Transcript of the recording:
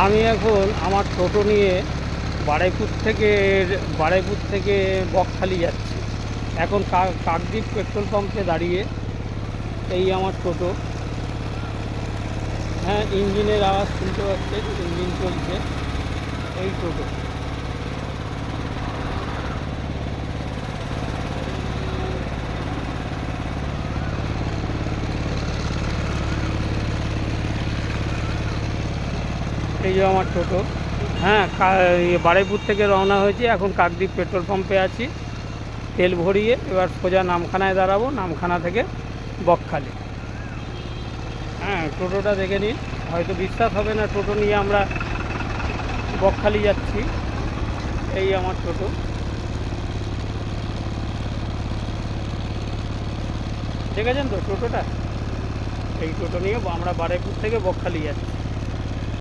আমি এখন আমার টোটো নিয়ে বারুইপুর থেকে বকখালি যাচ্ছি। এখন কাকদ্বীপ পেট্রোল পাম্পে দাঁড়িয়ে এই আমার টোটো। হ্যাঁ, ইঞ্জিনের আওয়াজ শুনতে পাচ্ছেন, ইঞ্জিন চলছে। এই টোটো। এই যে আমার টোটো। হ্যাঁ, বারুইপুর থেকে রওনা হয়েছি, এখন কাকদ্বীপ পেট্রোল পাম্পে আছি। তেল ভরিয়ে এবার সোজা নামখানায় দাঁড়াবো, নামখানা থেকে বকখালি। হ্যাঁ, টোটোটা দেখে নিন, হয়তো বিশ্বাস হবে না টোটো নিয়ে আমরা বকখালি যাচ্ছি। এই আমার টোটো। দেখেছেন তো টোটোটা? এই টোটো নিয়ে আমরা বারুইপুর থেকে বকখালি যাচ্ছি।